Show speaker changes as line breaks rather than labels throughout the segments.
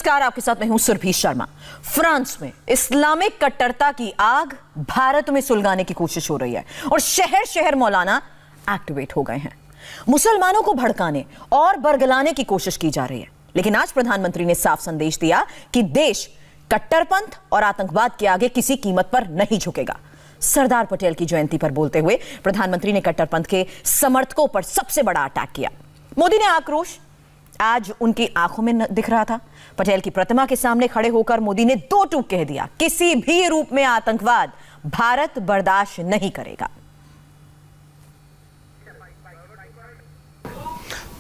नमस्कार, आपके साथ मैं हूं सुरभि शर्मा। फ्रांस में इस्लामिक कट्टरता की आग भारत में सुलगाने की कोशिश हो रही है और शहर शहर मौलाना एक्टिवेट हो गए हैं। मुसलमानों को भड़काने और बरगलाने की कोशिश की जा रही है। लेकिन आज प्रधानमंत्री ने साफ संदेश दिया कि देश कट्टरपंथ और आतंकवाद के आगे किसी कीमत पर नहीं झुकेगा। सरदार पटेल की जयंती पर बोलते हुए प्रधानमंत्री ने कट्टरपंथ के समर्थकों पर सबसे बड़ा अटैक किया। मोदी ने आक्रोश आज उनकी आंखों में दिख रहा था। पटेल की प्रतिमा के सामने खड़े होकर मोदी ने दो टूक कह दिया, किसी भी रूप में आतंकवाद भारत बर्दाश्त नहीं करेगा।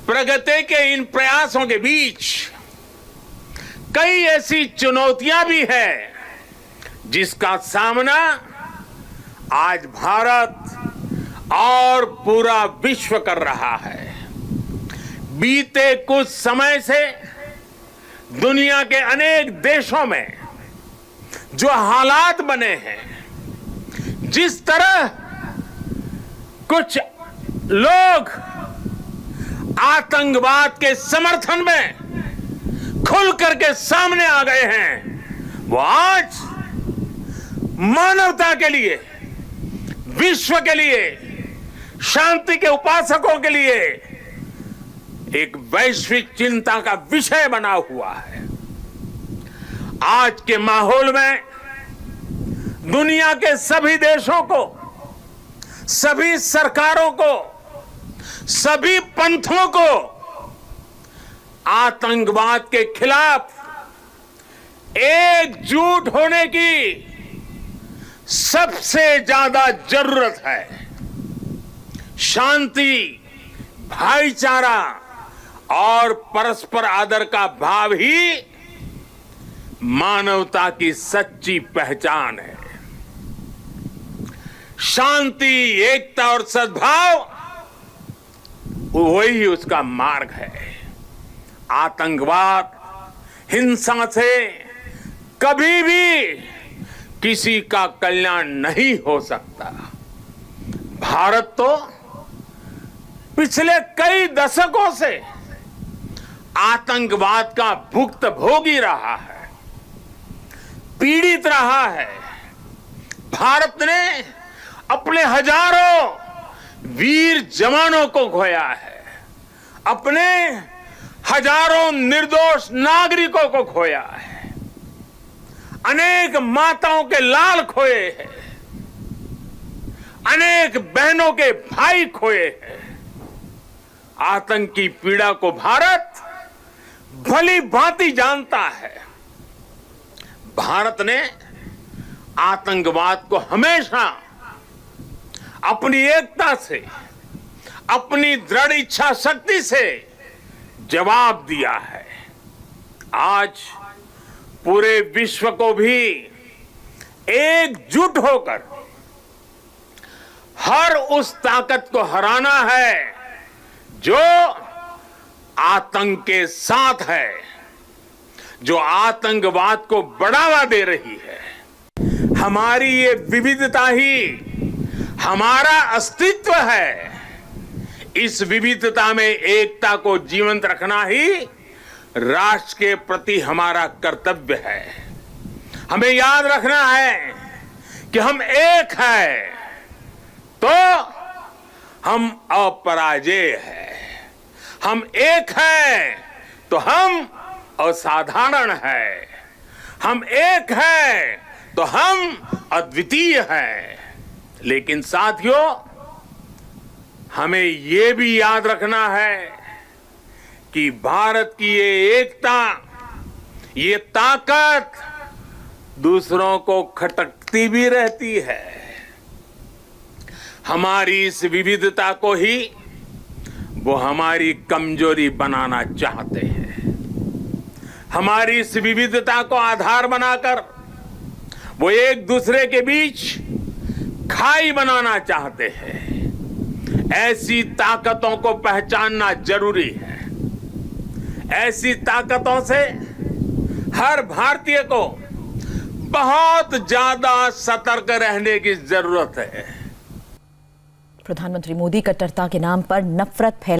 प्रगति के इन प्रयासों के बीच कई ऐसी चुनौतियां भी हैं जिसका सामना आज भारत और पूरा विश्व कर रहा है। बीते कुछ समय से दुनिया के अनेक देशों में जो हालात बने हैं, जिस तरह कुछ लोग आतंकवाद के समर्थन में खुल करके सामने आ गए हैं, वो आज मानवता के लिए, विश्व के लिए, शांति के उपासकों के लिए एक वैश्विक चिंता का विषय बना हुआ है। आज के माहौल में दुनिया के सभी देशों को, सभी सरकारों को, सभी पंथों को आतंकवाद के खिलाफ एकजुट होने की सबसे ज्यादा जरूरत है। शांति, भाईचारा और परस्पर आदर का भाव ही मानवता की सच्ची पहचान है। शांति, एकता और सद्भाव वही उसका मार्ग है। आतंकवाद, हिंसा से कभी भी किसी का कल्याण नहीं हो सकता। भारत तो पिछले कई दशकों से आतंकवाद का भुक्तभोगी रहा है, पीड़ित रहा है। भारत ने अपने हजारों वीर जवानों को खोया है, अपने हजारों निर्दोष नागरिकों को खोया है, अनेक माताओं के लाल खोए हैं, अनेक बहनों के भाई खोए हैं। आतंक की पीड़ा को भारत भली भांति जानता है। भारत ने आतंकवाद को हमेशा अपनी एकता से, अपनी दृढ़ इच्छा शक्ति से जवाब दिया है। आज पूरे विश्व को भी एकजुट होकर हर उस ताकत को हराना है जो आतंक के साथ है, जो आतंकवाद को बढ़ावा दे रही है। हमारी ये विविधता ही हमारा अस्तित्व है। इस विविधता में एकता को जीवंत रखना ही राष्ट्र के प्रति हमारा कर्तव्य है। हमें याद रखना है कि हम एक हैं तो हम अपराजेय हैं। हम एक हैं तो हम असाधारण हैं। हम एक हैं तो हम अद्वितीय हैं। लेकिन साथियों, हमें ये भी याद रखना है कि भारत की ये एकता, ये ताकत दूसरों को खटकती भी रहती है। हमारी इस विविधता को ही वो हमारी कमजोरी बनाना चाहते हैं। हमारी इस विविधता को आधार बनाकर वो एक दूसरे के बीच खाई बनाना चाहते हैं। ऐसी ताकतों को पहचानना जरूरी है। ऐसी ताकतों से हर भारतीय को बहुत ज्यादा सतर्क रहने की जरूरत है।
प्रधानमंत्री मोदी कट्टरता के नाम पर नफरत फैला